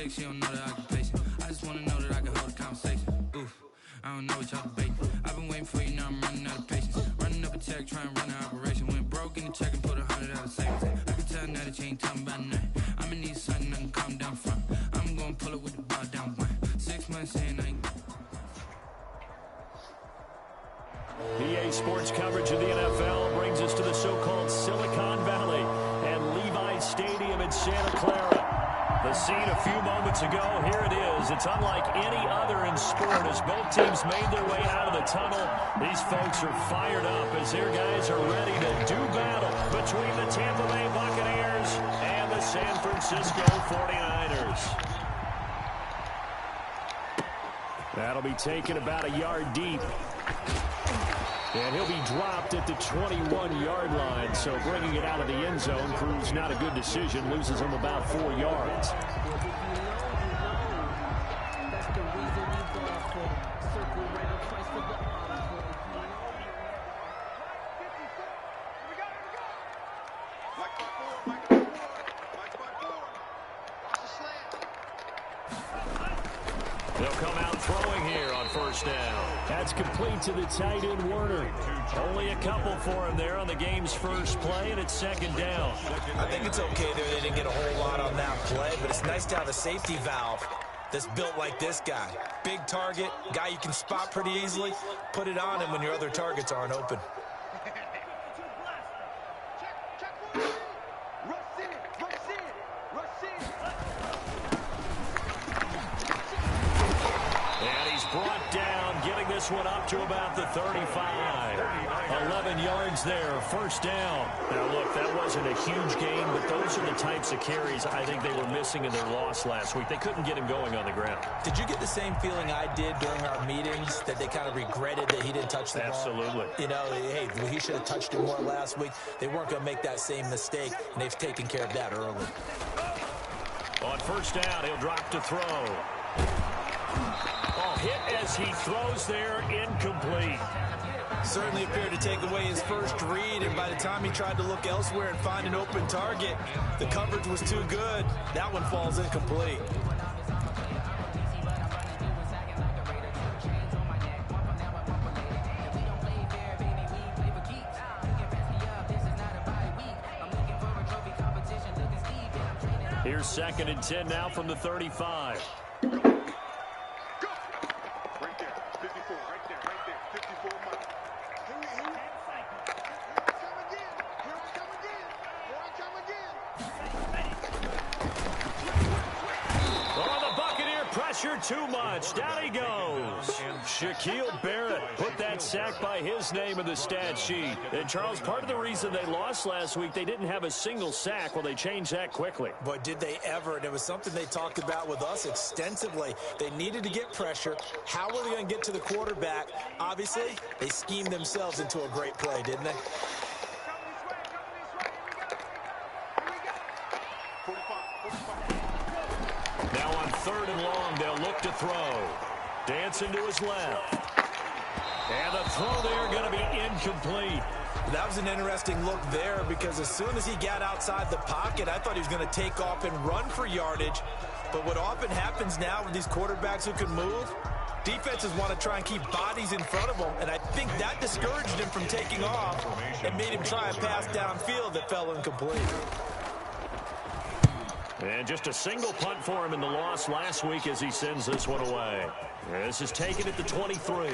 mistakes, she don't know that I can pace it. I just wanna know that I can hold a conversation. Oof, I don't know what y'all debating. I've been waiting for you, now I'm running out of patience. Running up a check, trying to run an operation. Went broke in the check and put 100 out of savings. I can tell now that you ain't talking about nothing. I'ma need something that can calm down front. I'm gonna pull it with the bar down one. 6 months in, I ain't. EA Sports coverage of the NFL brings us to the so-called Silicon Valley and Levi's Stadium in Santa Clara. The scene a few moments ago, here it is. It's unlike any other in sport as both teams made their way out of the tunnel. These folks are fired up as their guys are ready to do battle between the Tampa Bay Buccaneers and the San Francisco 49ers. That'll be taken about a yard deep. And he'll be dropped at the 21-yard line, so bringing it out of the end zone proves not a good decision, loses him about 4 yards. They'll come out throwing here on first down. That's complete to the tight end, Werner. Only a couple for him there on the game's first play, and it's second down. I think it's okay there. They didn't get a whole lot on that play, but it's nice to have a safety valve that's built like this guy. Big target, guy you can spot pretty easily. Put it on him when your other targets aren't open. Brought down, getting this one up to about the 35. 11 yards there, first down. Now, look, that wasn't a huge gain, but those are the types of carries I think they were missing in their loss last week. They couldn't get him going on the ground. Did you get the same feeling I did during our meetings, that they kind of regretted that he didn't touch the ball? Absolutely. You know, hey, he should have touched it more last week. They weren't going to make that same mistake, and they've taken care of that early. On first down, he'll drop to throw. Hit as he throws there, incomplete. Certainly appeared to take away his first read, and by the time he tried to look elsewhere and find an open target, the coverage was too good. That one falls incomplete. Here's 2nd and 10 now from the 35. Too much. Down he goes. Shaquille Barrett put that sack by his name in the stat sheet. And, Charles, part of the reason they lost last week, they didn't have a single sack. Well, they changed that quickly. But did they ever? And it was something they talked about with us extensively. They needed to get pressure. How were they going to get to the quarterback? Obviously, they schemed themselves into a great play, didn't they? Now on 3rd and long, they'll look to throw. Dancing to his left. And the throw there going to be incomplete. That was an interesting look there because as soon as he got outside the pocket, I thought he was going to take off and run for yardage. But what often happens now with these quarterbacks who can move, defenses want to try and keep bodies in front of them, and I think that discouraged him from taking off and made him try a pass downfield that fell incomplete. And just a single punt for him in the loss last week as he sends this one away. This is taken at the 23.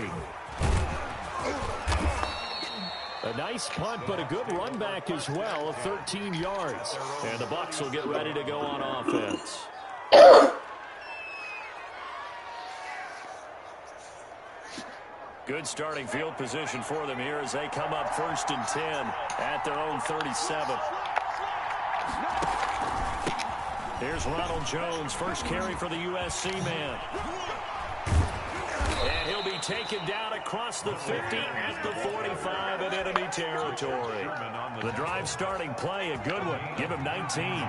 A nice punt, but a good run back as well of 13 yards. And the Bucs will get ready to go on offense. Good starting field position for them here as they come up 1st and 10 at their own 37. Here's Ronald Jones, first carry for the USC man. And he'll be taken down across the 50 at the 45 in enemy territory. The drive starting play, a good one. Give him 19.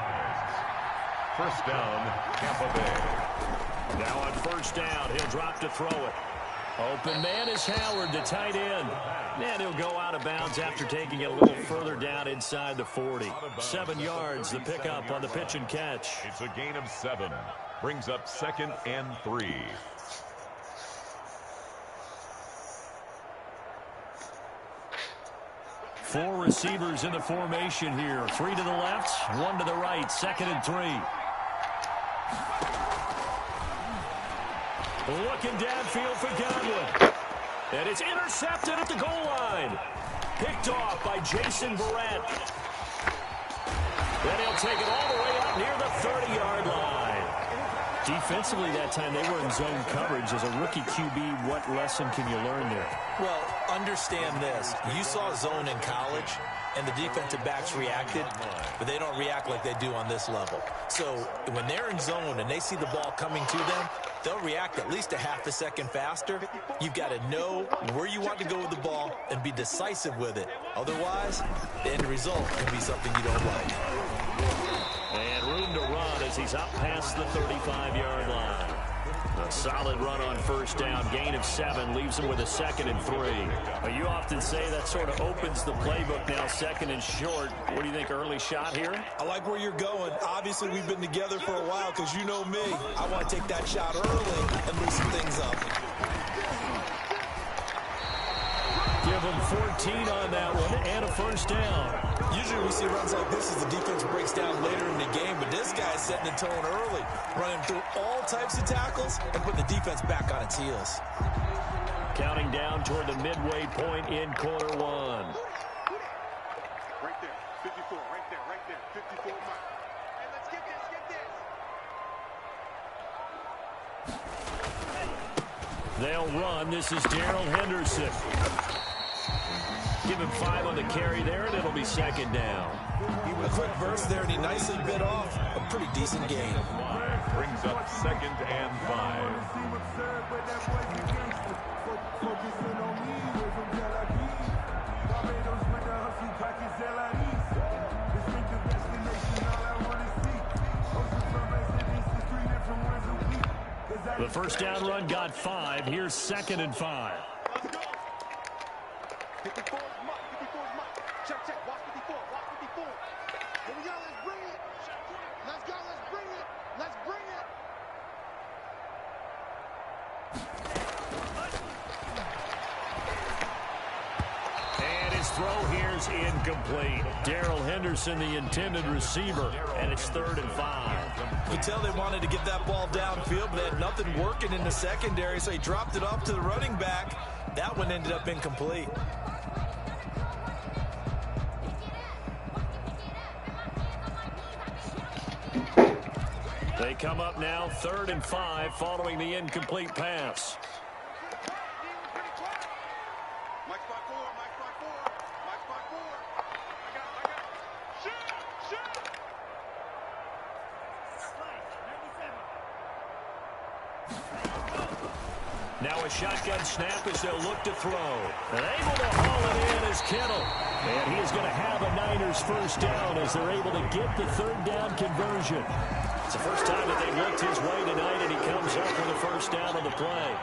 First down, Tampa Bay. Now on first down, he'll drop to throw it. Open man is Howard, the tight end. And he'll go out of bounds after taking it a little further down inside the 40. 7 yards, the pickup on the pitch and catch. It's a gain of 7. Brings up 2nd and 3. Four receivers in the formation here. 3 to the left, 1 to the right. 2nd and 3. Looking downfield for Godwin. And it's intercepted at the goal line. Picked off by Jason Verrett. Then he'll take it all the way out near the 30-yard line. Defensively that time, they were in zone coverage. As a rookie QB, what lesson can you learn there? Well, understand this. You saw zone in college, and the defensive backs reacted, but they don't react like they do on this level. So when they're in zone and they see the ball coming to them, they'll react at least a half a second faster. You've got to know where you want to go with the ball and be decisive with it. Otherwise, the end result can be something you don't like. And room to run as he's up past the 35-yard line. A solid run on first down. Gain of 7 leaves him with a 2nd and 3. Well, you often say that sort of opens the playbook now, 2nd and short. What do you think, early shot here? I like where you're going. Obviously, we've been together for a while because you know me. I want to take that shot early and loosen things up. Give him 14 on that one and a first down. Usually we see runs like this as the defense breaks down later in the game, but this guy's setting the tone early, running through all types of tackles and putting the defense back on its heels. Counting down toward the midway point in quarter 1. Right there, 54, right there, 54 mark. Hey, let's get this. They'll run. This is Darrell Henderson. Give him 5 on the carry there, and it'll be 2nd down. A quick burst there, and he nicely bit off a pretty decent gain. Brings up 2nd and 5. The first down run got 5. Here's 2nd and 5. Let's go. 54 is mark, 54 is mark. Check, check, watch 54, watch 54. Here we go, let's bring it. Let's go, let's bring it. Let's bring it. And his throw here's incomplete. Darrell Henderson, the intended receiver, and it's 3rd and 5. You could tell they wanted to get that ball downfield, but they had nothing working in the secondary, so he dropped it off to the running back. That one ended up incomplete. They come up now 3rd and 5 following the incomplete pass. Mike spot 4, Mike spot 4, Mike spot 4. I got it. Shoot, shoot. Now a shotgun snap as they'll look to throw. And able to haul it in is Kittle. And he is going to have a Niners first down as they're able to get the 3rd down conversion. It's the first time that they've looked his way tonight, and he comes up with a first down on the play.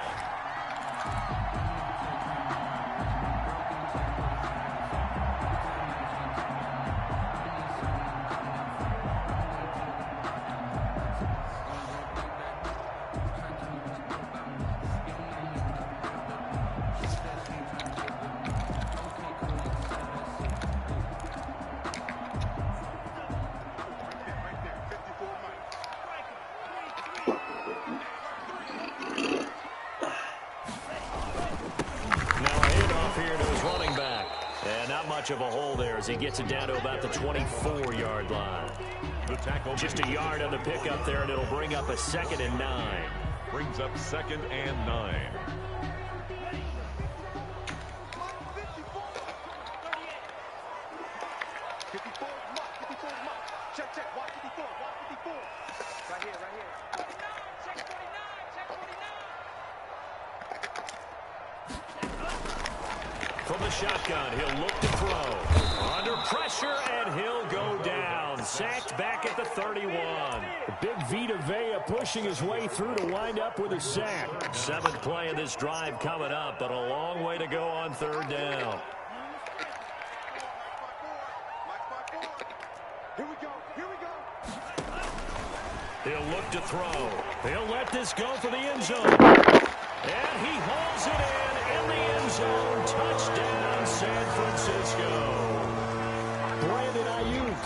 Of a hole there as he gets it down to about the 24-yard line. Just a yard on the pickup there, and it'll bring up a 2nd and 9. Brings up 2nd and 9. Check, check, watch 54, watch 54. Right here, right here. 49, check 49, check 49. From the shotgun, he'll look to throw. Under pressure, and he'll go down. Sacked back at the 31. The big Vita Vea pushing his way through to wind up with a sack. 7th play of this drive coming up, but a long way to go on 3rd down. He'll look to throw. He'll let this go for the end zone. And he hauls it in the end zone. Touchdown, San Francisco. Brandon Ayuk,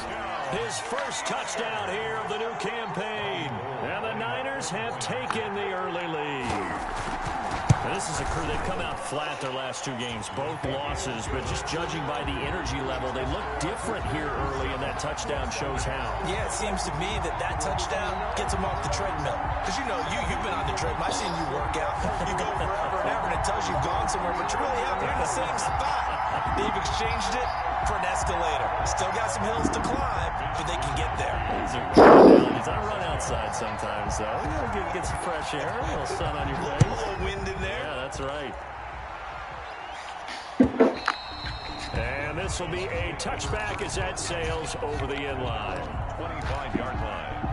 his first touchdown here of the new campaign. And the Niners have taken the early lead. Now, this is a crew that come out flat their last 2 games, both losses, but just judging by the energy level, they look different here early, and that touchdown shows how. Yeah, it seems to me that touchdown gets them off the treadmill. Because, you know, you've been on the treadmill. I've seen you work out. You go forever and ever, and it tells you've gone somewhere, but you really haven't. You're in the same spot. They've exchanged it for an escalator. Still got some hills to climb, but they can get there. These are good analogies. I run outside sometimes, though. You know, get some fresh air, a little sun on your face. A little wind in there. Yeah, that's right. And this will be a touchback as that sails over the end line. 25-yard line.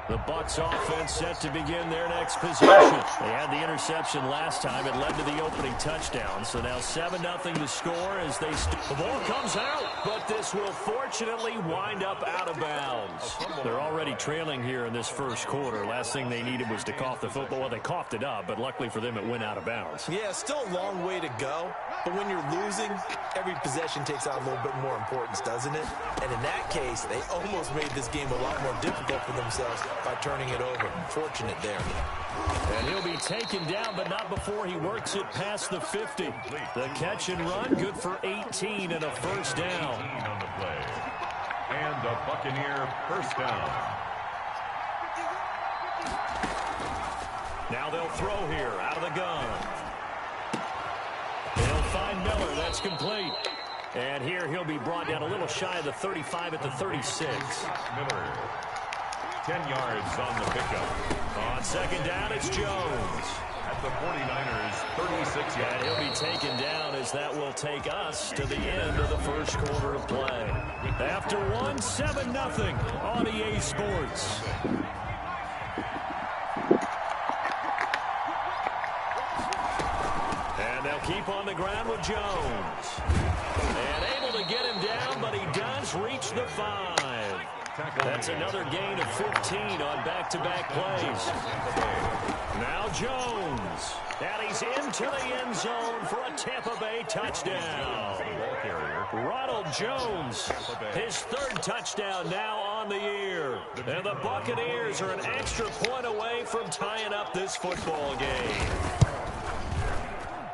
The Bucs offense set to begin their next possession. They had the interception last time. It led to the opening touchdown. So now 7-0 to score as they... The ball comes out, but this will fortunately wind up out of bounds. They're already trailing here in this first quarter. Last thing they needed was to cough the football. Well, they coughed it up, but luckily for them, it went out of bounds. Yeah, still a long way to go. But when you're losing, every possession takes on a little bit more importance, doesn't it? And in that case, they almost made this game a lot more difficult for themselves by turning it over. Fortunate there. And he'll be taken down, but not before he works it past the 50. The catch and run, good for 18 and a first down. On the play. And a Buccaneer first down. Now they'll throw here out of the gun. They'll find Miller. That's complete. And here he'll be brought down a little shy of the 35 at the 36. Miller. 10 yards on the pickup. On second down, it's Jones. At the 49ers, 36 yards. And he'll be taken down as that will take us to the end of the first quarter of play. After 7-0 on EA Sports. And they'll keep on the ground with Jones. And able to get him down, but he does reach the 5. That's another gain of 15 on back-to-back plays. Now Jones. And he's into the end zone for a Tampa Bay touchdown. Ronald Jones, his 3rd touchdown now on the year. And the Buccaneers are an extra point away from tying up this football game.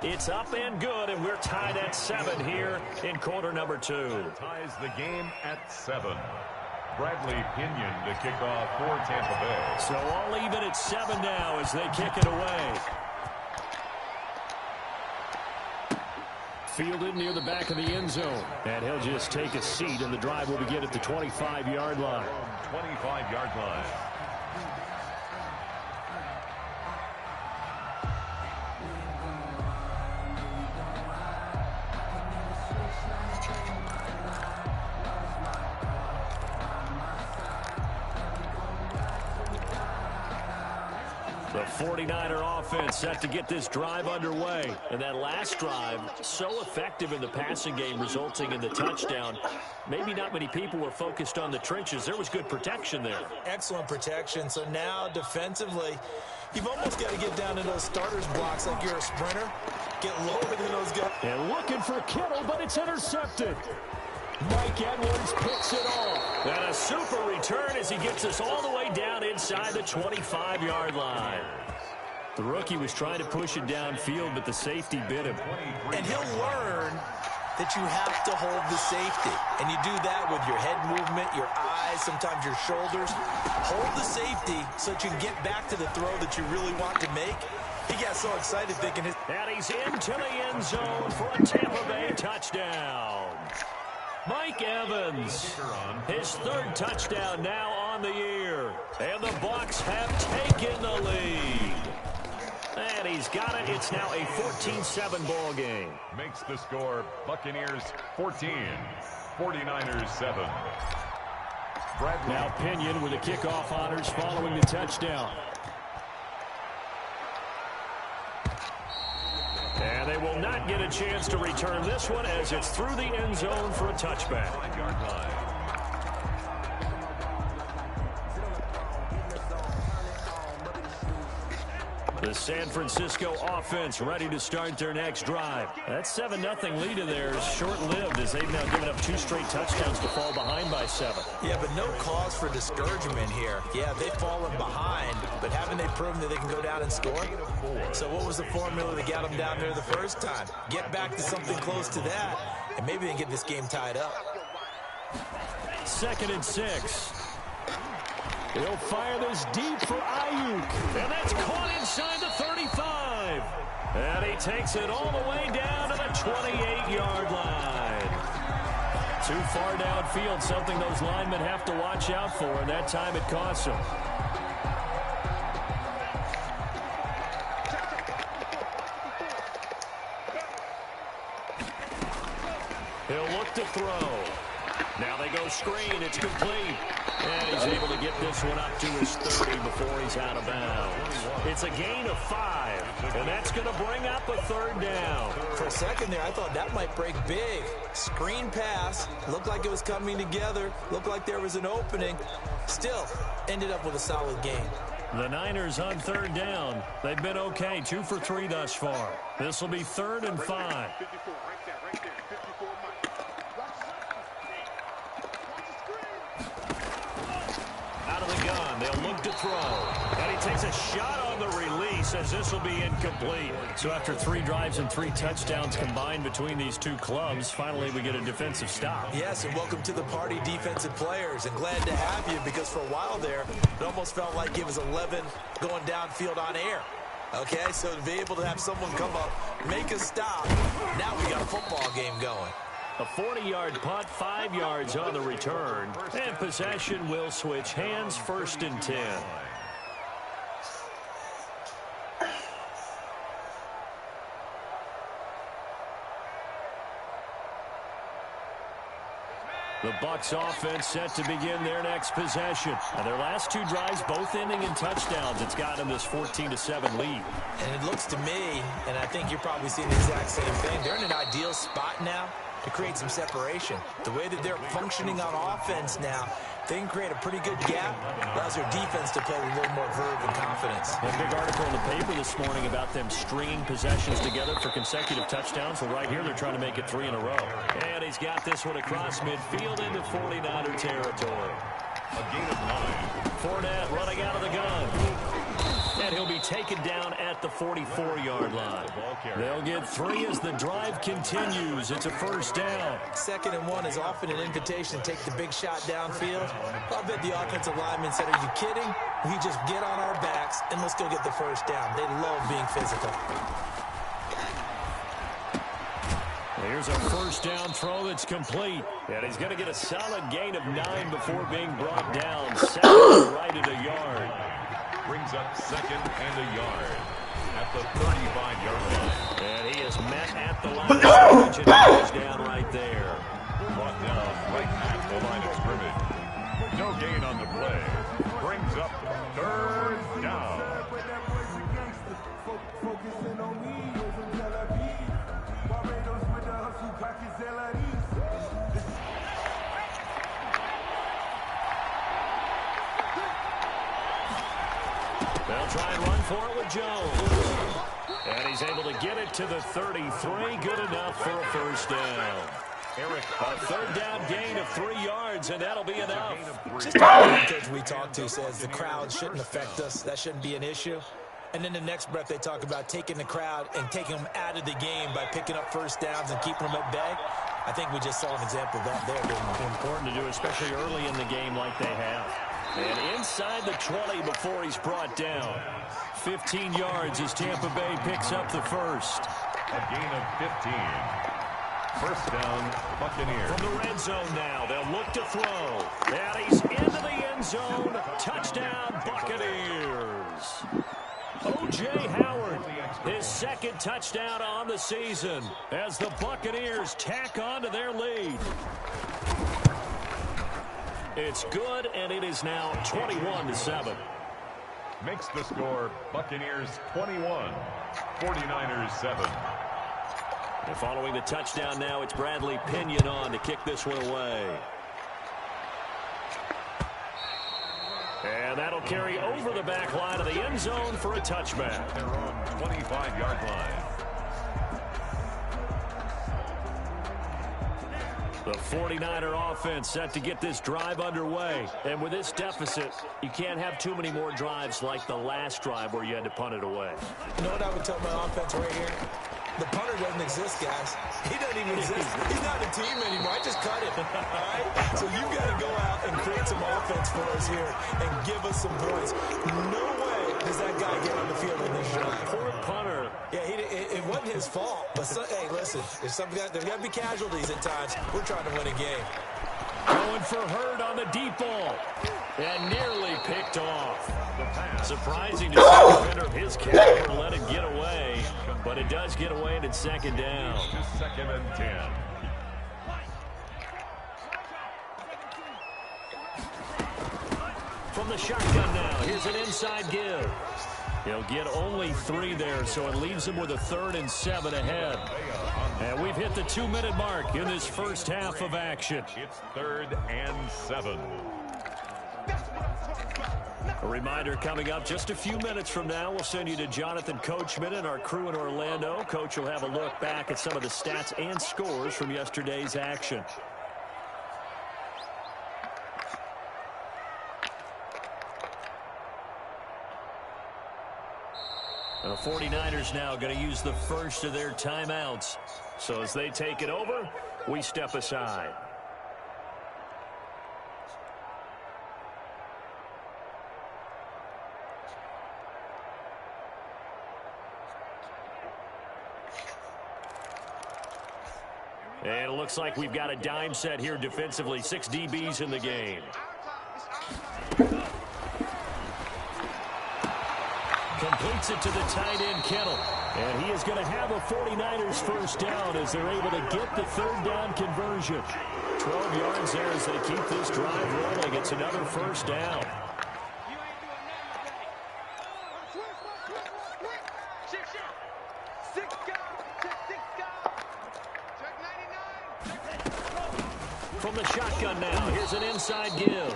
It's up and good, and we're tied at 7 here in quarter number 2. Ties the game at 7. Bradley Pinion to kick off for Tampa Bay. So all even at 7 now as they kick it away. Fielded near the back of the end zone. And he'll just take a seat, and the drive will begin at the 25-yard line. 25-yard line. The 49er offense set to get this drive underway. And that last drive, so effective in the passing game, resulting in the touchdown. Maybe not many people were focused on the trenches. There was good protection there. Excellent protection. So now, defensively, you've almost got to get down to those starters blocks like you're a sprinter. Get lower than those guys. And looking for Kittle, but it's intercepted. Mike Edwards picks it off. And a super return as he gets us all the way down inside the 25-yard line. The rookie was trying to push it downfield, but the safety bit him. And he'll learn that you have to hold the safety. And you do that with your head movement, your eyes, sometimes your shoulders. Hold the safety so that you can get back to the throw that you really want to make. He got so excited thinking his... And he's into the end zone for a Tampa Bay touchdown. Mike Evans, his 3rd touchdown now on the year. And the Bucs have taken the lead. And he's got it. It's now a 14-7 ball game. Makes the score Buccaneers 14, 49ers 7. Now Pinion with the kickoff honors following the touchdown. And they will not might get a chance to return this one as it's through the end zone for a touchback. The San Francisco offense ready to start their next drive. That 7-0 lead of theirs short-lived as they've now given up 2 straight touchdowns to fall behind by 7. Yeah, but no cause for discouragement here. Yeah, they've fallen behind, but haven't they proven that they can go down and score? So what was the formula that got them down there the first time? Get back to something close to that, and maybe they can get this game tied up. 2nd and 6. He'll fire this deep for Ayuk. And that's caught inside the 35. And he takes it all the way down to the 28-yard line. Too far downfield, something those linemen have to watch out for, and that time it costs them. He'll look to throw. Now they go screen. It's complete. And he's able to get this one up to his 30 before he's out of bounds. It's a gain of 5, and that's going to bring up a 3rd down. For a second there, I thought that might break big. Screen pass. Looked like it was coming together. Looked like there was an opening. Still, ended up with a solid gain. The Niners on 3rd down. They've been okay, 2 for 3 thus far. This will be 3rd and 5. Out of the gun, they'll look to throw. And he takes a shot on the release as this will be incomplete. So after 3 drives and 3 touchdowns combined between these two clubs, finally we get a defensive stop. Yes, and welcome to the party, defensive players. And glad to have you, because for a while there, it almost felt like it was 11 going downfield on air. Okay, so to be able to have someone come up, make a stop, now we got a football game going. A 40-yard punt, 5 yards on the return. And possession will switch hands, 1st and 10. The Bucs offense set to begin their next possession. And their last 2 drives both ending in touchdowns. It's got them this 14-7 lead. And it looks to me, and I think you're probably seeing the exact same thing, they're in an ideal spot now to create some separation. The way that they're functioning on offense now, they can create a pretty good gap. Allows their defense to play with a little more verve and confidence. A big article in the paper this morning about them stringing possessions together for consecutive touchdowns. Well, right here they're trying to make it 3 in a row. And he's got this one across midfield into 49er territory. A gain of 9. Fournette running out of the gun. And he'll be taken down at the 44-yard line. They'll get 3 as the drive continues. It's a 1st down. 2nd and 1 is often an invitation to take the big shot downfield. I bet the offensive lineman said, are you kidding? We just get on our backs and let's go get the 1st down. They love being physical. Here's a 1st down throw that's complete. And he's going to get a solid gain of 9 before being brought down. 7 right at a yard. Brings up 2nd and a yard at the 35-yard line. And he is met at the line of scrimmage and goes down right there. Brought down right at the line of scrimmage. No gain on the play. Brings up 3rd down. They'll try and run for it with Jones. And he's able to get it to the 33. Good enough for a 1st down. A 3rd down gain of 3 yards, and that'll be enough. Just a coach we talked to says the crowd shouldn't affect us. That shouldn't be an issue. And then the next breath they talk about taking the crowd and taking them out of the game by picking up 1st downs and keeping them at bay. I think we just saw an example of that there. Important to do, especially early in the game like they have. And inside the 20 before he's brought down. 15 yards as Tampa Bay picks up the 1st. A gain of 15. 1st down, Buccaneers. From the red zone now, they'll look to throw. And he's into the end zone. Touchdown, Buccaneers. O.J. Howard, his 2nd touchdown on the season as the Buccaneers tack on to their lead. It's good, and it is now 21-7. Makes the score Buccaneers 21, 49ers 7. And following the touchdown now, it's Bradley Pinion on to kick this one away. And that'll carry over the back line of the end zone for a touchback. They're on 25-yard line. The 49er offense set to get this drive underway. And with this deficit, you can't have too many more drives like the last drive where you had to punt it away. You know what I would tell my offense right here? The punter doesn't exist, guys. He doesn't even exist. He's not a team anymore. I just cut him. All right? So you've got to go out and create some offense for us here and give us some points. No way does that guy get on the field in this drive. Poor punter. Yeah, it wasn't his fault. But, hey, listen, there's got to be casualties at times. We're trying to win a game. Going for Hurd on the deep ball. And nearly picked off. Surprising to see the defender of his caliber let it get away. But it does get away and it's second down. Second and 10. From the shotgun now, here's an inside give. He'll get only 3 there, so it leaves him with a 3rd and 7 ahead. And we've hit the 2-minute mark in this first half of action. It's 3rd and 7. A reminder coming up just a few minutes from now, we'll send you to Jonathan Coachman and our crew in Orlando. Coach will have a look back at some of the stats and scores from yesterday's action. And the 49ers now going to use the first of their timeouts. So as they take it over, we step aside. And it looks like we've got a dime set here defensively. 6 DBs in the game. Completes it to the tight end, Kittle. And he is going to have a 49ers first down as they're able to get the 3rd down conversion. 12 yards there as they keep this drive rolling. It's another first down. From the shotgun now, here's an inside give.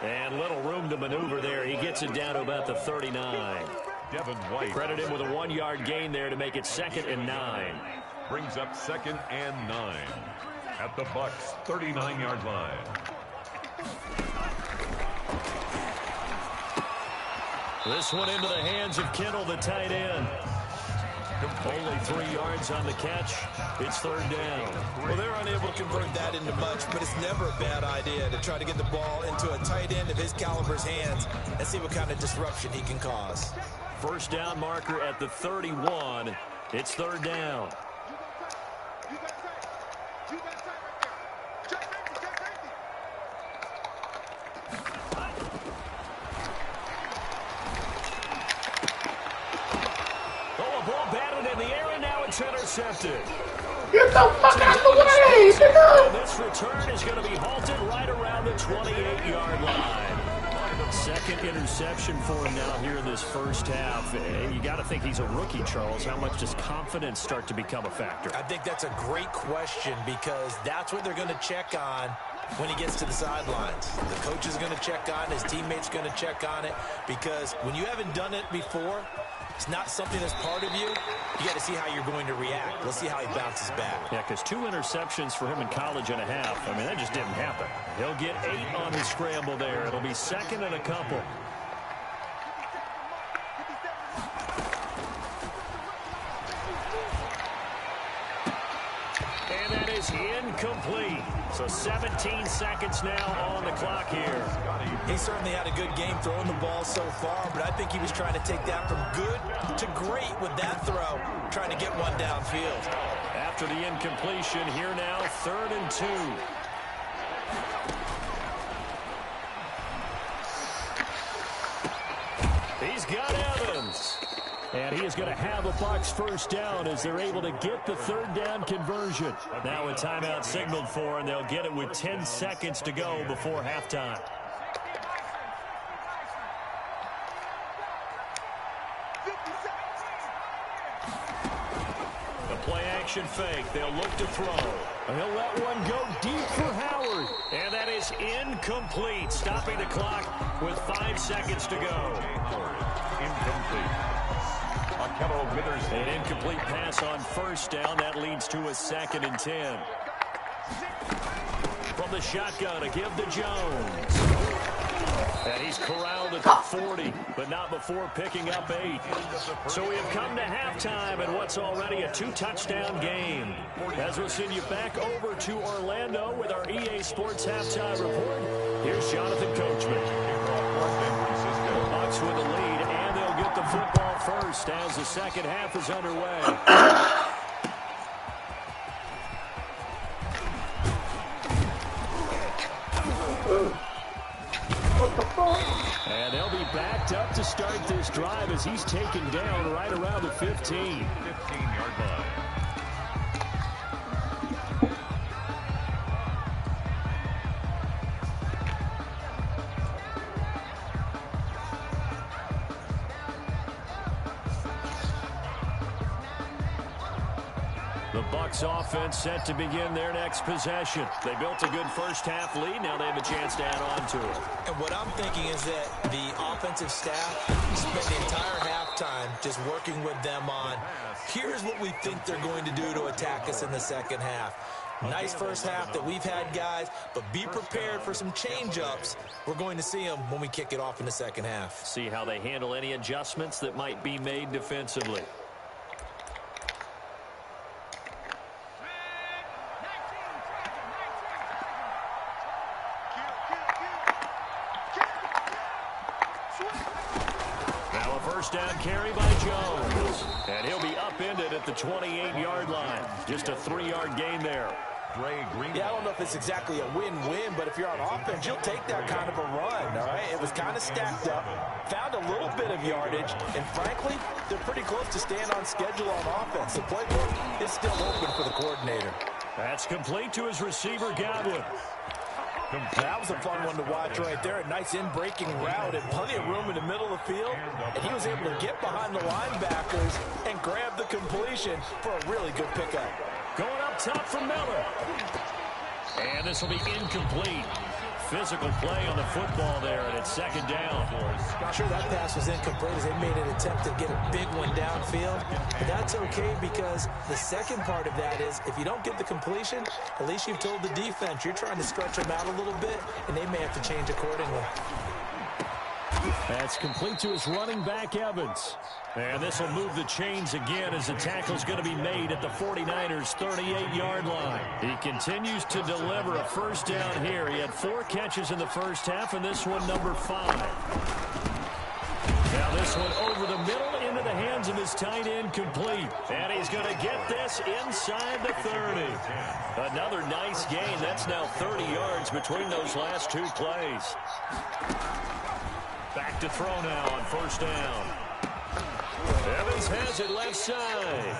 And little room to maneuver there. He gets it down to about the 39. Devin White. Credit him with a 1-yard gain there to make it 2nd and 9. Brings up 2nd and 9. At the Bucs' 39-yard line. This one into the hands of Kittle, the tight end. Only 3 yards on the catch. It's 3rd down. Well, they're unable to convert that into much, but it's never a bad idea to try to get the ball into a tight end of his caliber's hands and see what kind of disruption he can cause. First down marker at the 31. It's 3rd down. Intercepted. Get the fuck out of the way! Get And this return is going to be halted right around the 28-yard line. 2nd interception for him now here in this first half. And you got to think he's a rookie, Charles. How much does confidence start to become a factor? I think that's a great question because that's what they're going to check on when he gets to the sidelines. The coach is going to check on it. His teammate's going to check on it because when you haven't done it before, it's not something that's part of you. You got to see how you're going to react. Let's see how he bounces back. Yeah, because 2 interceptions for him in college and a half. I mean, that just didn't happen. He'll get 8 on the scramble there. It'll be 2nd and a couple. And that is incomplete. So 17 seconds now on the clock here. He certainly had a good game throwing the ball so far, but I think he was trying to take that from good to great with that throw, trying to get one downfield. After the incompletion, here now, 3rd and 2. He's got Evans. And he is going to have a Bucs first down as they're able to get the 3rd down conversion. Now a timeout signaled for, and they'll get it with 10 seconds to go before halftime. The play play-action fake. They'll look to throw. He'll let one go deep for Howard. And that is incomplete, stopping the clock with 5 seconds to go. Incomplete. An incomplete pass on first down. That leads to a 2nd and 10. From the shotgun, a give to Jones. And he's corralled at the 40, but not before picking up 8. So we have come to halftime in what's already a 2-touchdown game. As we'll send you back over to Orlando with our EA Sports Halftime Report, here's Jonathan Coachman. The Bucs with the lead, and they'll get the football first as the second half is underway. And they'll be backed up to start this drive as he's taken down right around the 15. 15-yard line. The Bucs offense set to begin their next possession. They built a good first-half lead. Now they have a chance to add on to it. And what I'm thinking is that the offensive staff spent the entire halftime just working with them on, here's what we think they're going to do to attack us in the second half. Nice first half that we've had, guys, but be prepared for some change-ups. We're going to see them when we kick it off in the second half. See how they handle any adjustments that might be made defensively. First down carry by Jones. And he'll be upended at the 28-yard line. Just a 3-yard gain there. Yeah, I don't know if it's exactly a win-win, but if you're on offense, you'll take that kind of a run, all right? It was kind of stacked up, found a little bit of yardage, and frankly, they're pretty close to staying on schedule on offense. The playbook is still open for the coordinator. That's complete to his receiver, Godwin. That was a fun one to watch right there. A nice in-breaking route and plenty of room in the middle of the field. And he was able to get behind the linebackers and grab the completion for a really good pickup. Going up top for Miller. And this will be incomplete. Physical play on the football there, and it's 2nd down. Not sure that pass was incomplete as they made an attempt to get a big one downfield. But that's okay because the second part of that is if you don't get the completion, at least you've told the defense you're trying to stretch them out a little bit, and they may have to change accordingly. That's complete to his running back, Evans. And this will move the chains again as the tackle's going to be made at the 49ers' 38-yard line. He continues to deliver a first down here. He had 4 catches in the first half, and this one number 5. Now this one over the middle into the hands of his tight end complete. And he's going to get this inside the 30. Another nice gain. That's now 30 yards between those last 2 plays. Back to throw now on first down. Evans has it left side.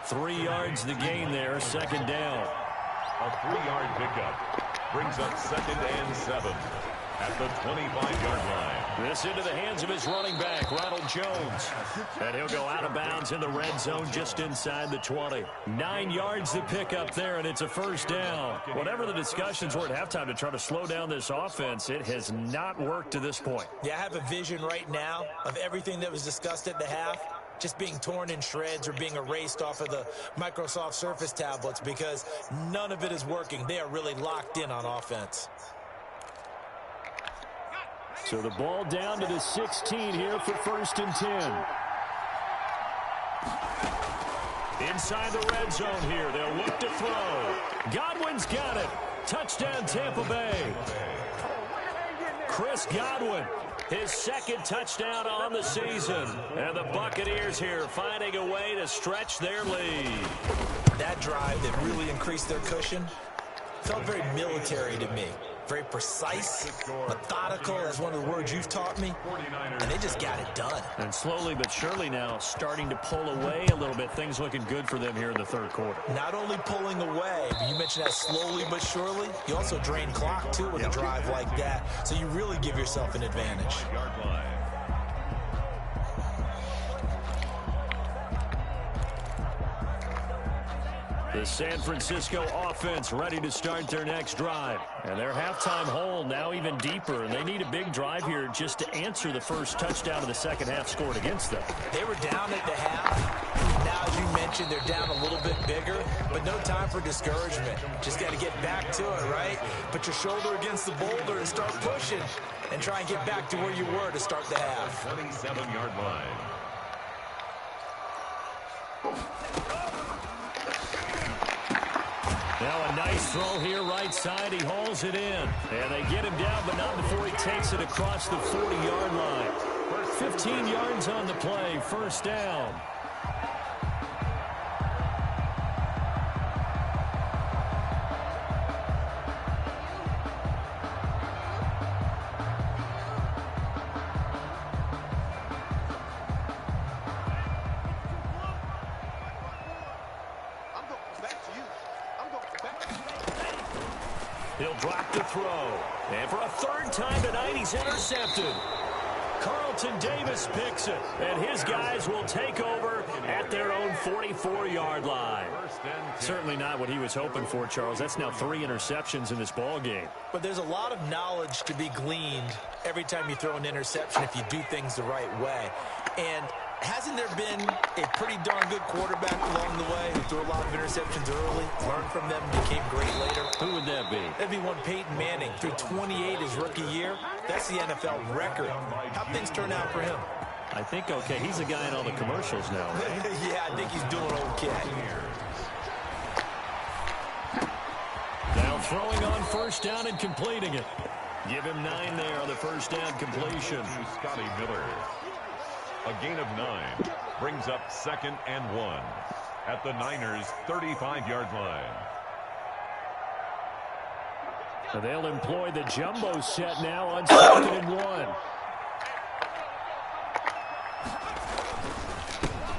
3 yards the gain there, 2nd down. A 3-yard pickup brings up 2nd and 7 at the 25-yard line. This into the hands of his running back, Ronald Jones. And he'll go out of bounds in the red zone just inside the 20. 9 yards to pick up there, and it's a first down. Whatever the discussions were at halftime to try to slow down this offense, it has not worked to this point. Yeah, I have a vision right now of everything that was discussed at the half just being torn in shreds or being erased off of the Microsoft Surface tablets because none of it is working. They are really locked in on offense. So the ball down to the 16 here for 1st and 10. Inside the red zone here. They'll look to throw. Godwin's got it. Touchdown, Tampa Bay. Chris Godwin, his 2nd touchdown on the season. And the Buccaneers here finding a way to stretch their lead. That drive that really increased their cushion felt very military to me. Very precise, methodical, that's one of the words you've taught me, and they just got it done. And slowly but surely now starting to pull away a little bit. Things looking good for them here in the 3rd quarter. Not only pulling away, but you mentioned that slowly but surely, you also drain clock too with a drive like that, so you really give yourself an advantage. The San Francisco offense ready to start their next drive. And their halftime hole now even deeper, and they need a big drive here just to answer the first touchdown of the second half scored against them. They were down at the half. Now, as you mentioned, they're down a little bit bigger, but no time for discouragement. Just got to get back to it, right? Put your shoulder against the boulder and start pushing and try and get back to where you were to start the half. 27-yard line. Now a nice throw here right side. He hauls it in. And they get him down, but not before he takes it across the 40-yard line. 15 yards on the play. First down. He'll drop the throw. And for a third time tonight, he's intercepted. Carlton Davis picks it. And his guys will take over at their own 44-yard line. Certainly not what he was hoping for, Charles. That's now 3 interceptions in this ball game. But there's a lot of knowledge to be gleaned every time you throw an interception if you do things the right way. And hasn't there been a pretty darn good quarterback along the way who threw a lot of interceptions early, learned from them, became great later? Who would that be? That'd be one Peyton Manning. Threw 28 his rookie year. That's the NFL record. How'd things turn out for him? I think okay. He's a guy in all the commercials now, right? Yeah, I think he's doing okay. Now throwing on first down and completing it. Give him 9 there on the first down completion. Scotty Miller. A gain of 9 brings up 2nd and 1 at the Niners' 35-yard line. And they'll employ the jumbo set now on 2nd and 1.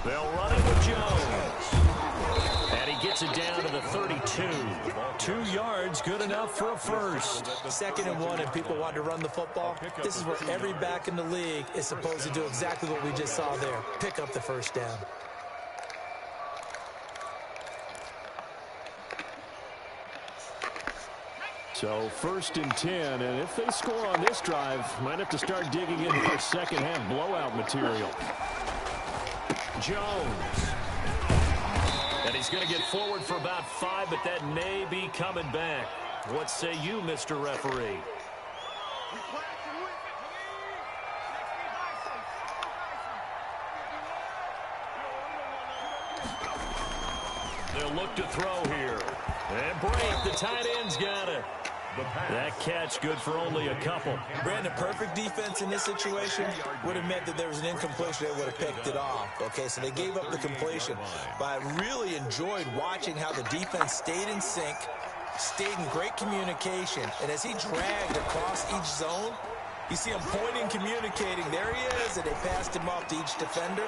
They'll run it with Jones. And he gets it down to the 32. 2 yards, good enough for a first. 2nd and 1, and people want to run the football. This is where every back in the league is supposed to do exactly what we just saw there. Pick up the first down. So 1st and 10, and if they score on this drive, might have to start digging into their second half blowout material. Jones. And he's going to get forward for about 5, but that may be coming back. What say you, Mr. Referee? They'll look to throw here. And break. The tight end's got it. That catch good for only a couple. Brandon, perfect defense in this situation would have meant that there was an incompletion. They would have picked it off. Okay, so they gave up the completion. But I really enjoyed watching how the defense stayed in sync, stayed in great communication. And as he dragged across each zone, you see him pointing, communicating. There he is, and they passed him off to each defender.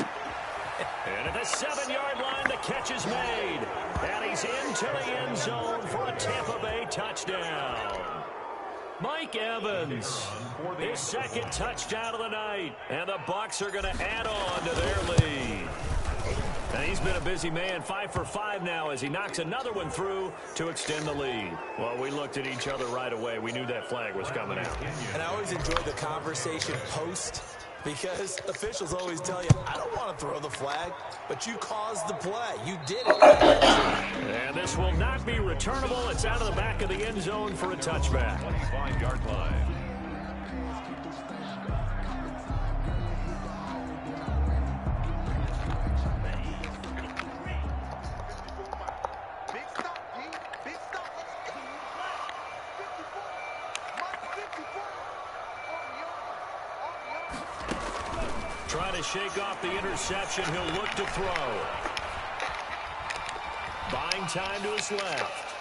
And at the 7-yard line, the catch is made. And he's into the end zone for a Tampa Bay touchdown. Mike Evans, his 2nd touchdown of the night. And the Bucs are going to add on to their lead. And he's been a busy man, 5 for 5 now as he knocks another one through to extend the lead. Well, we looked at each other right away. We knew that flag was coming out. And I always enjoy the conversation post, because officials always tell you, I don't want to throw the flag, but you caused the play. You did it. And this will not be returnable. It's out of the back of the end zone for a touchback. 25-yard line. Big stop, G. Big stop. Let's go. 54. Trying to shake off the interception. He'll look to throw. Buying time to his left.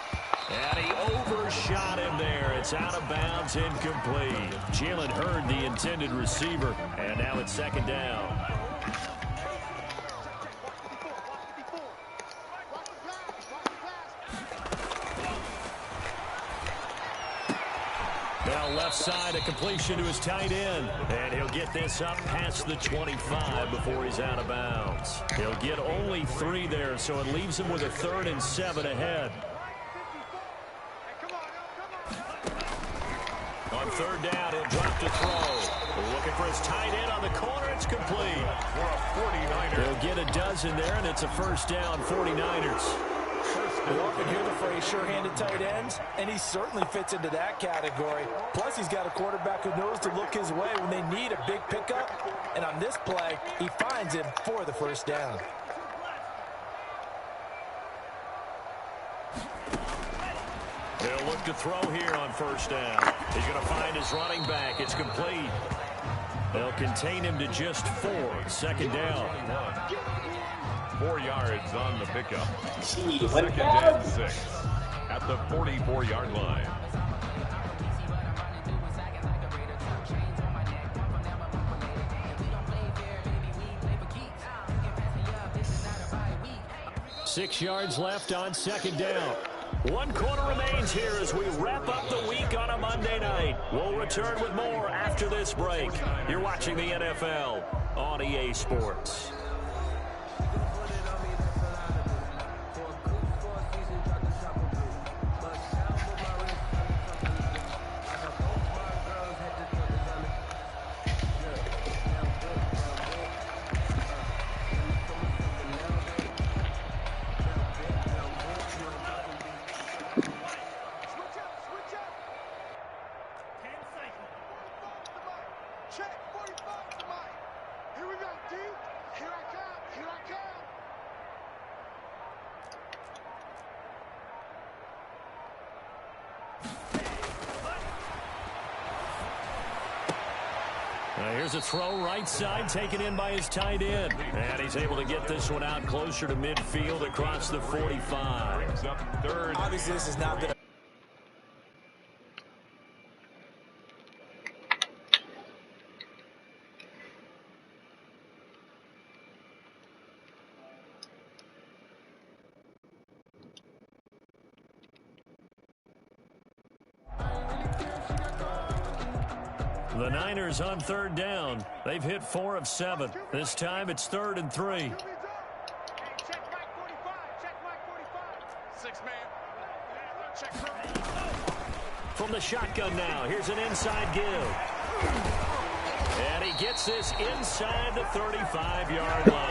And he overshot him there. It's out of bounds, incomplete. Jalen Hurd, the intended receiver. And now it's 2nd down. Now left side, a completion to his tight end. And he'll get this up past the 25 before he's out of bounds. He'll get only 3 there, so it leaves him with a 3rd and 7 ahead. On 3rd down, he'll drop to throw. Looking for his tight end on the corner. It's complete. For a 49er. He'll get a dozen there, and it's a 1st down, 49ers. We often hear the phrase sure-handed tight ends, and he certainly fits into that category. Plus, he's got a quarterback who knows to look his way when they need a big pickup. And on this play, he finds him for the 1st down. They'll look to throw here on 1st down. He's going to find his running back. It's complete. They'll contain him to just 4. 2nd down. 4 yards on the pickup. 2nd 2nd and 6 at the 44-yard line. Six yards left on 2nd down. 1 quarter remains here as we wrap up the week on a Monday night. We'll return with more after this break. You're watching the NFL on EA Sports. Here's a throw right side taken in by his tight end. And he's able to get this one out closer to midfield across the 45. Obviously, this has not been The Niners on 3rd down. They've hit 4 of 7. This time it's 3rd and 3. From the shotgun now, here's an inside give. And he gets this inside the 35-yard line.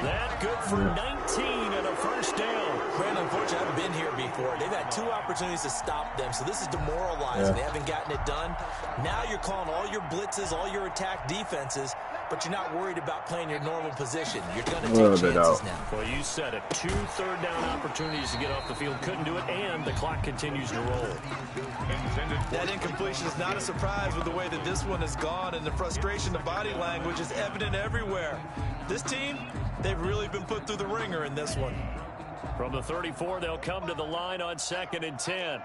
That good for 19 and a 1st down. Brandon, unfortunately, I've been here before. They've had 2 opportunities to stop them, so this is demoralizing. They haven't gotten it done. Now you're calling all your blitzes, all your attack defenses, but you're not worried about playing your normal position. You're going to take chances now. Well, you said it. 2 3rd down opportunities to get off the field. Couldn't do it, and the clock continues to roll. That incompletion is not a surprise with the way that this one has gone, and the frustration, the body language is evident everywhere. This team, they've really been put through the ringer in this one. From the 34, they'll come to the line on 2nd and 10.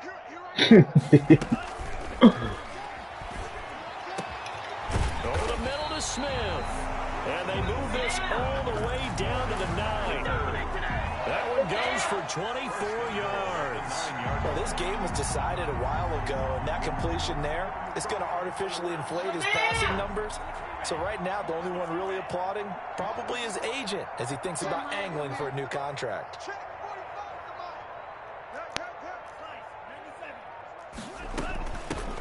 Over the middle to Smith. And they move this all the way down to the 9. That one goes for 24 yards. Well, this game was decided a while ago, and that completion there is going to artificially inflate his passing numbers. So right now, the only one really applauding probably his agent as he thinks about angling for a new contract.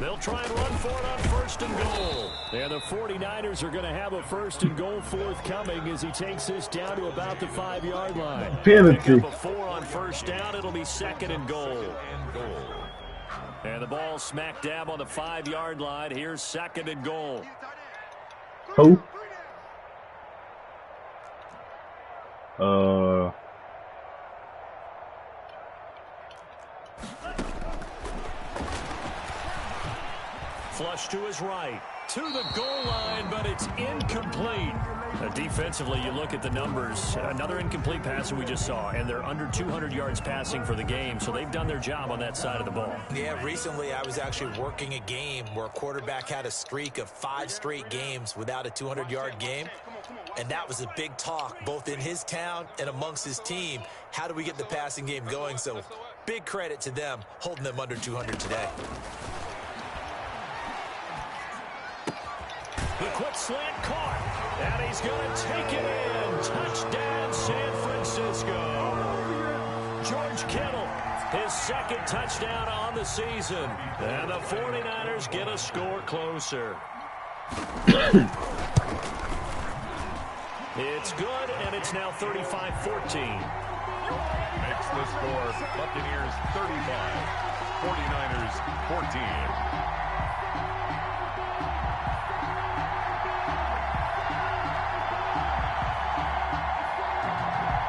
They'll try and run for it on 1st and goal. And the 49ers are going to have a 1st and goal forthcoming as he takes this down to about the 5-yard line. Penalty. Pick up a 4 on 1st down. It'll be 2nd and goal. And the ball smack dab on the 5-yard line. Here's 2nd and goal. Who? Flush to his right. To the goal line, but it's incomplete. Defensively, you look at the numbers. Another incomplete pass that we just saw, and they're under 200 yards passing for the game, so they've done their job on that side of the ball. Yeah, recently I was actually working a game where a quarterback had a streak of 5 straight games without a 200-yard game, and that was a big talk both in his town and amongst his team. How do we get the passing game going? So big credit to them holding them under 200 today. The quick slant caught. And he's going to take it in. Touchdown, San Francisco. George Kittle, his second touchdown on the season. And the 49ers get a score closer. It's good, and it's now 35-14. Makes the score Buccaneers 35, 49ers 14.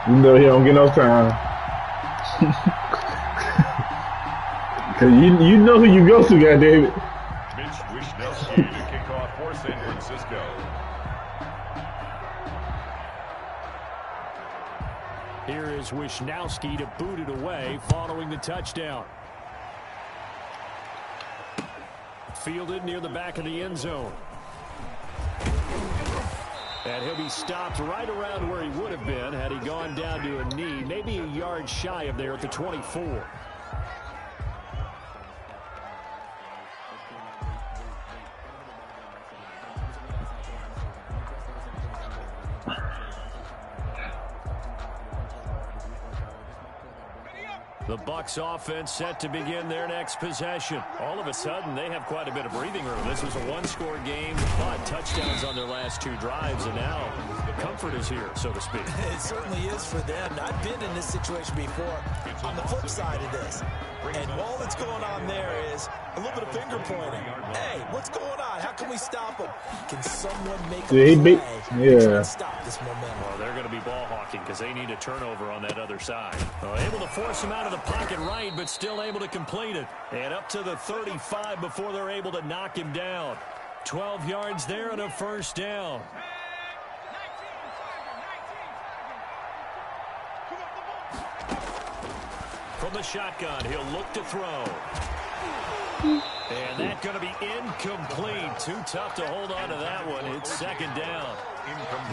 You know he don't get no time. Cause you know who you go to, goddammit. Mitch Wishnowsky to kick off for San Francisco. Here is Wishnowsky to boot it away following the touchdown. Fielded near the back of the end zone. And he'll be stopped right around where he would have been had he gone down to a knee, maybe a yard shy of there at the 24. The Bucs offense set to begin their next possession. All of a sudden, they have quite a bit of breathing room. This was a one-score game, but touchdowns on their last two drives, and now comfort is here, so to speak. It certainly is for them. I've been in this situation before on the flip side of this. And all that's going on there is a little bit of finger pointing. Hey, what's going on? How can we stop them? Can someone make a play to try and stop this momentum? Well, they're going to be ball hawking because they need a turnover on that other side. Able to force him out of the pocket right, but still able to complete it. And up to the 35 before they're able to knock him down. 12 yards there and a first down. From the shotgun, he'll look to throw. And that's going to be incomplete. Too tough to hold on to that one. It's second down.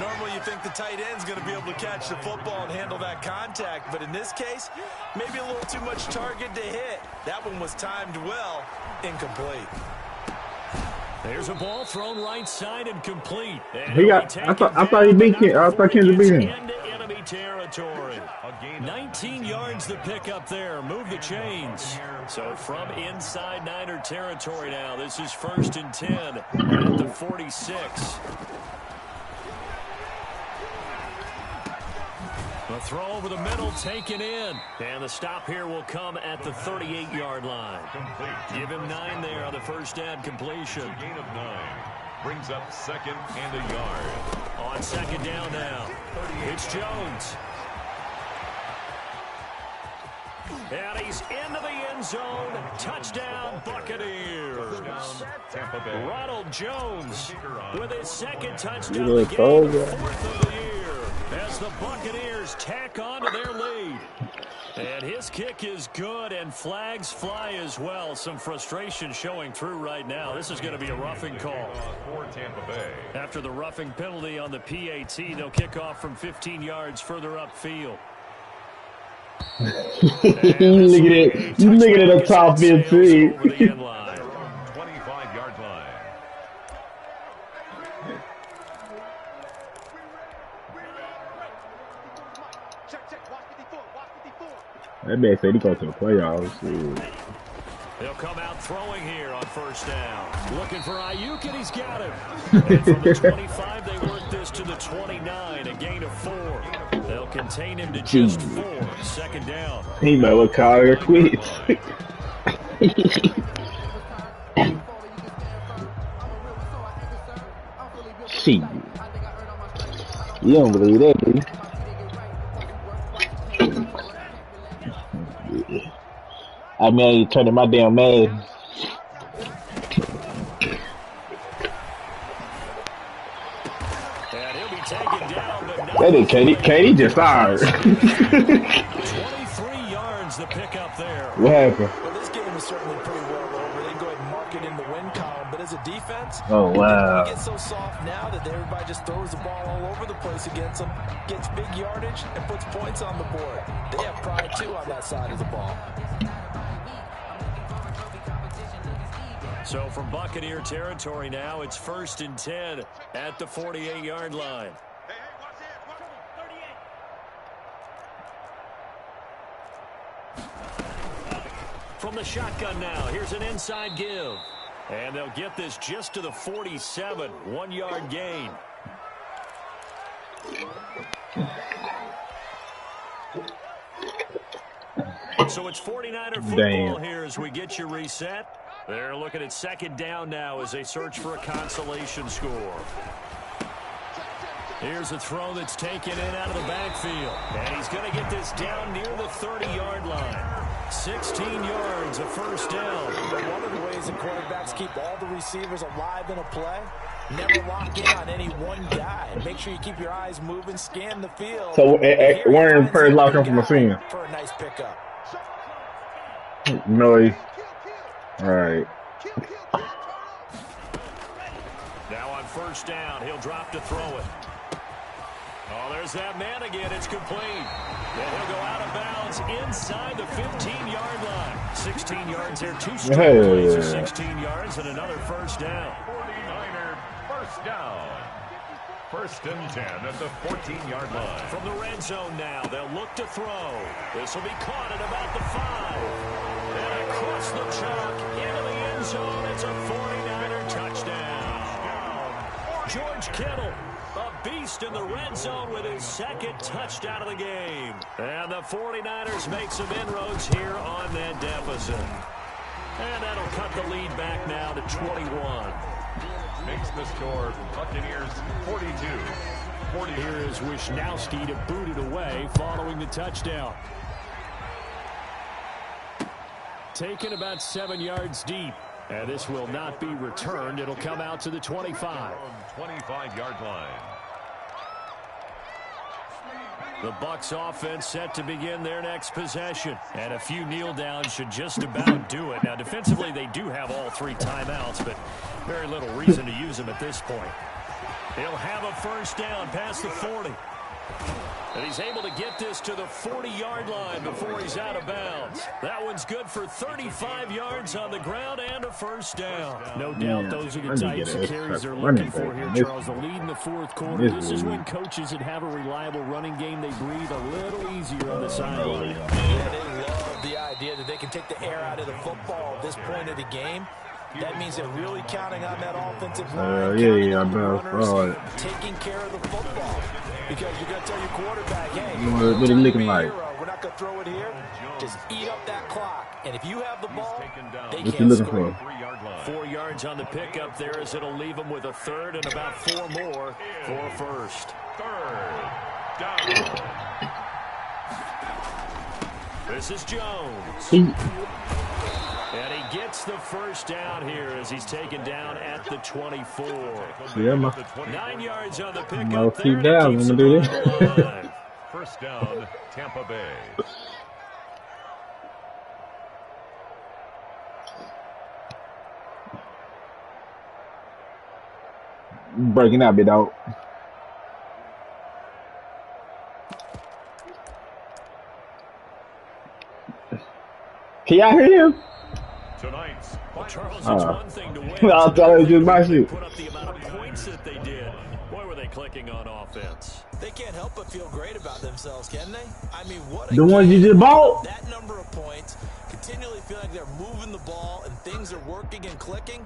Normally you think the tight end's going to be able to catch the football and handle that contact, but in this case, maybe a little too much target to hit. That one was timed well. Incomplete. There's a ball thrown right side and complete. And He got. I thought he beat him. I thought Kansas beat him. Into enemy territory. 19 yards to pick up there. Move the chains. So from inside Niner territory now, this is 1st and 10 at the 46. The throw over the middle taken in. And the stop here will come at the 38-yard line. Give him 9 there on the first down completion. Gain of 9. Brings up second and a yard. On second down now. It's Jones. And he's into the end zone. Touchdown, Buccaneers. Tampa Bay. Ronald Jones with his second touchdown of the game, 4th of the year, as the Buccaneers tack on to their lead. And his kick is good, and flags fly as well. Some frustration showing through right now. This is going to be a roughing call. For Tampa Bay. After the roughing penalty on the PAT, they'll kick off from 15 yards further upfield. You looking at the top 15. 25-yard line. That man said he goes to the playoffs. They'll come out throwing here on first down. Looking for Ayuk, and he's got him. And from the 25, they work this to the 29, a gain of 4. They'll contain him to just 4. Second down. He might well call her quits. Shit. You don't believe that, do you? I mean, I ain't turning my damn Madden. And he'll be taken down, but not. That is Katie just fired. 23 yards to pick up there. What happened? Well, this game is certainly pretty well over. They go ahead and mark it in the win column, but as a defense, Oh, wow. they get so soft now that everybody just throws the ball all over the place against them, gets big yardage, and puts points on the board. They have pride, too, on that side of the ball. So from Buccaneer territory now, it's 1st and 10 at the 48-yard line. From the shotgun now, here's an inside give. And they'll get this just to the 47, 1-yard gain. So it's 49er football here as we get you reset. They're looking at 2nd down now as they search for a consolation score. Here's a throw that's taken in out of the backfield. And he's going to get this down near the 30-yard line. 16 yards, a 1st down. One of the ways that quarterbacks keep all the receivers alive in a play, never lock in on any one guy. Make sure you keep your eyes moving, scan the field. So one of the players locking from the scene. For a nice pickup. Noise. All right. Now on 1st down, he'll drop to throw it. Oh, there's that man again. It's complete. And he'll go out of bounds inside the 15-yard line. 16 yards there, 2 straight plays of 16 yards and another 1st down. 49er 1st down. 1st and 10 at the 14-yard line. From the red zone now, they'll look to throw. This will be caught at about the 5. And across the chalk into the end zone. It's a 49er touchdown. George Kittle, a beast in the red zone with his 2nd touchdown of the game. And the 49ers make some inroads here on that deficit. And that'll cut the lead back now to 21. Makes the score Buccaneers 42. Here is Wisnowski to boot it away following the touchdown. Taken about 7 yards deep. And this will not be returned. It'll come out to the 25. 25-yard line. The Bucs offense set to begin their next possession. And a few kneel downs should just about do it. Now, defensively, they do have all 3 timeouts, but very little reason to use them at this point. He'll have a 1st down past the 40. And he's able to get this to the 40-yard line before he's out of bounds. That one's good for 35 yards on the ground and a 1st down. No doubt those are the types of carries they're looking for here, Charles. The lead in the 4th quarter. This is when coaches that have a reliable running game, they breathe a little easier on the sideline. Yeah, they love the idea that they can take the air out of the football at this point of the game. That means they're really counting on that offensive line. Taking care of the football. Because you're going to tell your quarterback, hey, what are you looking like? We're not going to throw it here. Just eat up that clock. And if you have the ball, they What you can't looking score. for? 4 yards on the pickup there as it'll leave them with a 3rd and about 4 more for a 1st. 3rd down. This is Jones. And he gets the 1st down here as he's taken down at the 24. Yeah, 9 yards on the pickup keep there. down. I'm gonna do this. 1st down, Tampa Bay. Breaking out, big dog. Can y'all hear him? Tonight's Charles, it's one thing to win. I thought it was just my shit. Put up the amount of points that they did. Boy, were they clicking on offense. They can't help but feel great about themselves, can they? I mean, what a The ones you just bought? That number of points, continually feel like they're moving the ball and things are working and clicking.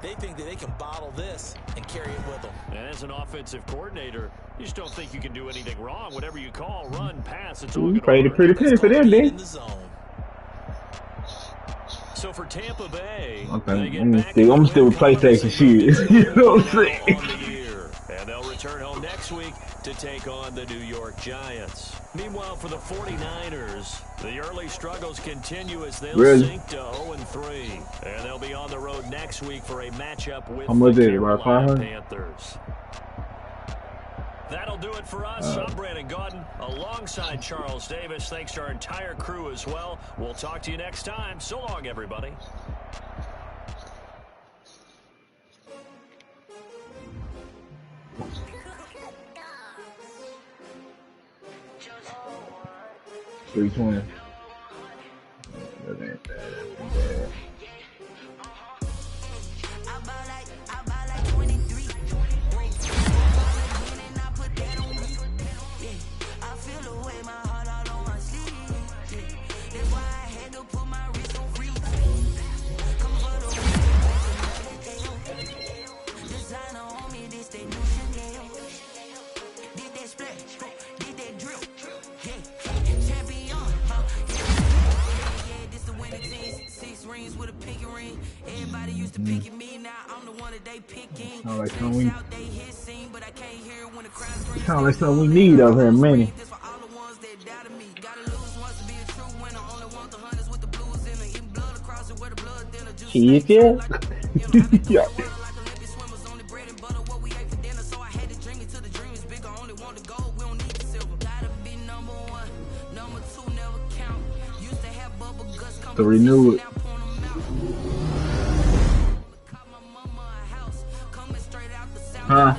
They think that they can bottle this and carry it with them. And as an offensive coordinator, you just don't think you can do anything wrong. Whatever you call, run, pass, it's all going to work. Pretty penny for them, In man. the zone. So for Tampa Bay, Okay, I'm still with PlayStation shit. You know what I'm saying? And they'll return home next week to take on the New York Giants. Meanwhile, for the 49ers, the early struggles continue as they'll sink to 0-3. And they'll be on the road next week for a matchup with the Carolina Panthers. That'll do it for us. I'm Brandon Gaudin alongside Charles Davis. Thanks to our entire crew as well. We'll talk to you next time. So long, everybody. $320. rings with a pinky ring. Everybody used to pick at me, now I'm the one that they picking. Sound like something Snakes out, they hit scene, but I can't hear it when the crowd screams. sound like something we need up here, man. This for all the ones that doubted me. Gotta lose once to be a true winner. Only want the hunters with the blues in it. Eating blood across it where the blood dinner. Juice Shit, yeah. Yeah. To renew it. Huh?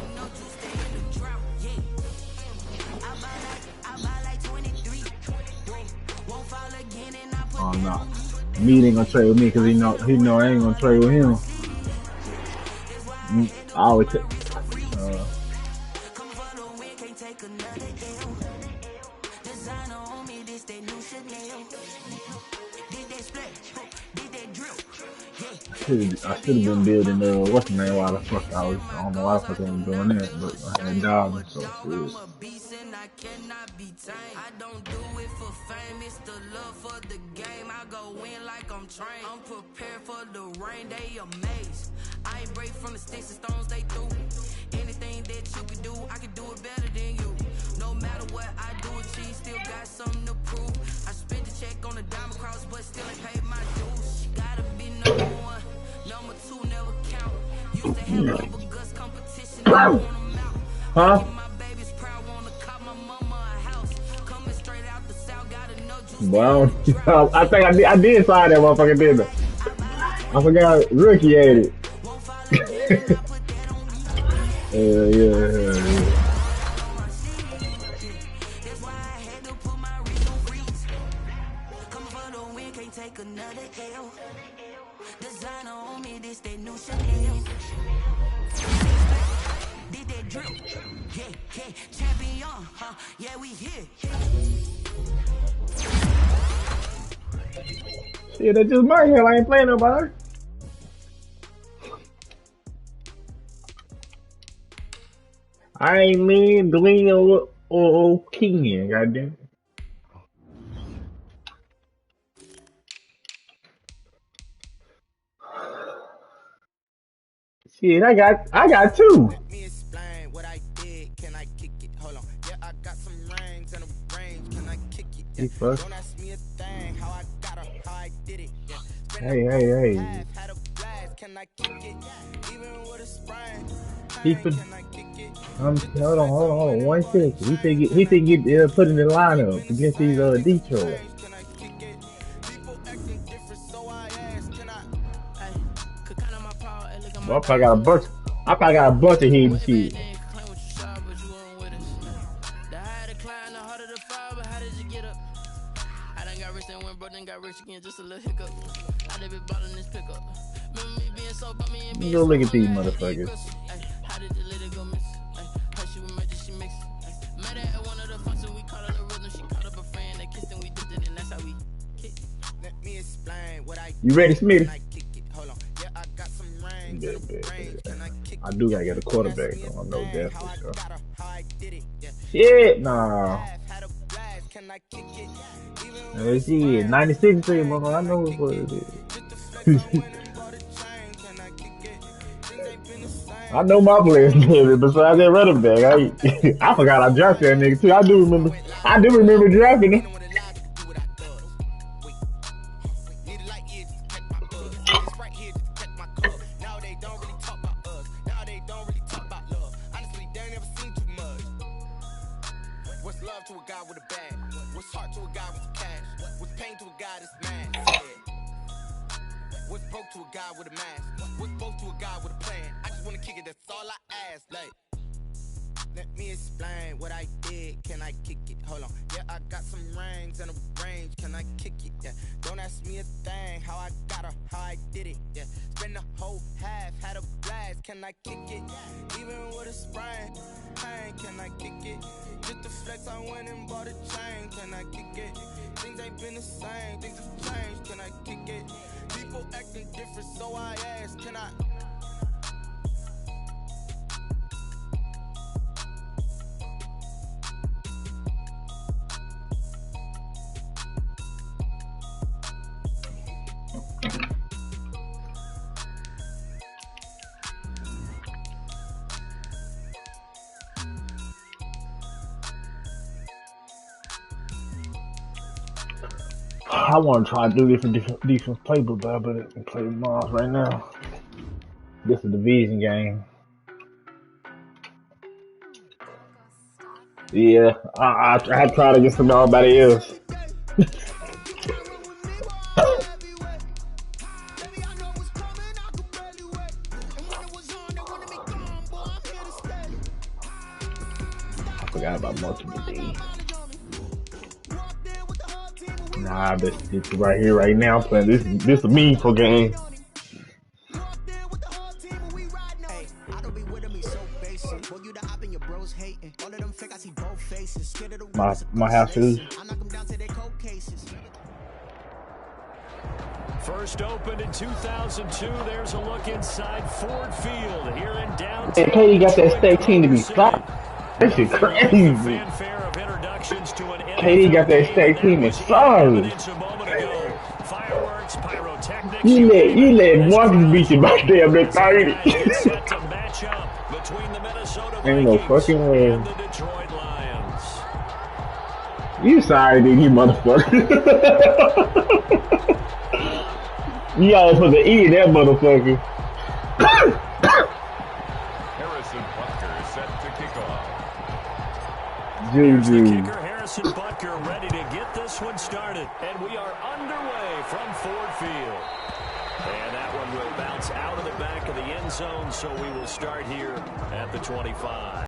Oh no. Meat ain't gonna trade with me because he know I ain't gonna trade with him. I always I should have been building what's the name while the fuck I don't know why the fuck I was doing that, but I had a job and so shit. I don't do it for fame, it's the love for the game. I go in like I'm trained. I'm prepared for the rain, they amazed. I ain't break from the sticks and stones they threw. Anything that you can do, I can do it better than you. No matter what I do, achieve, still got something to prove. I spent the check on the diamond cross, but still ain't paid my dues. Gotta be number one, number two never count. Used to have bubble guts competition, I want them out. Huh? Well, I think I did sign that motherfucker, didn't I? I forgot Rookie had it. Yeah. Yeah, we here. Yeah, that's just my hell. I ain't playing nobody. I ain't mean Dwayne or King, goddamn. Shit, I got two. Let me explain what I did. Can I kick it? Hold on. Yeah, I got some rings and a range. Can I kick it? Yeah. Don't ask me a thing. How I got her, how I did it. Yeah. Hey. Had a blast. Can I kick it? Even with a sprain. Can I kick it? Hold on. 1 second. He think get put in the lineup against these Detroit. Can I kick it? People acting different, so I asked. Can I? Well, I probably got a bunch of hidden shit. Let me go look at these motherfuckers. You ready, Smitty? I do gotta get a quarterback, though. I know that for sure. Shit, nah. Let's see, 96 3, motherfucker. I know what it is. I know my players, besides that running back. I forgot I drafted that nigga too. I do remember drafting him. I want to try to do different defense playbook, but I better play Mars right now. This is a division game. Yeah, I try to get some nobody else. I forgot about multiple D. Nah, this right here, right now, playing this a meaningful game. My house is. First opened in 2002. There's a look inside Ford Field here in downtown. Hey, Katie got that state team to be stopped. That shit crazy. Katie got that state team in sorry. You let Marcus beat you by damn near 30. Ain't no fucking way. You sorry, dude, you motherfucker. You gotta put the E in that motherfucker. Harrison Butker is set to kick off. Here's the kicker, Harrison Butker, ready to get this one started. And we are underway from Ford Field. And that one will bounce out of the back of the end zone, so we will start here at the 25.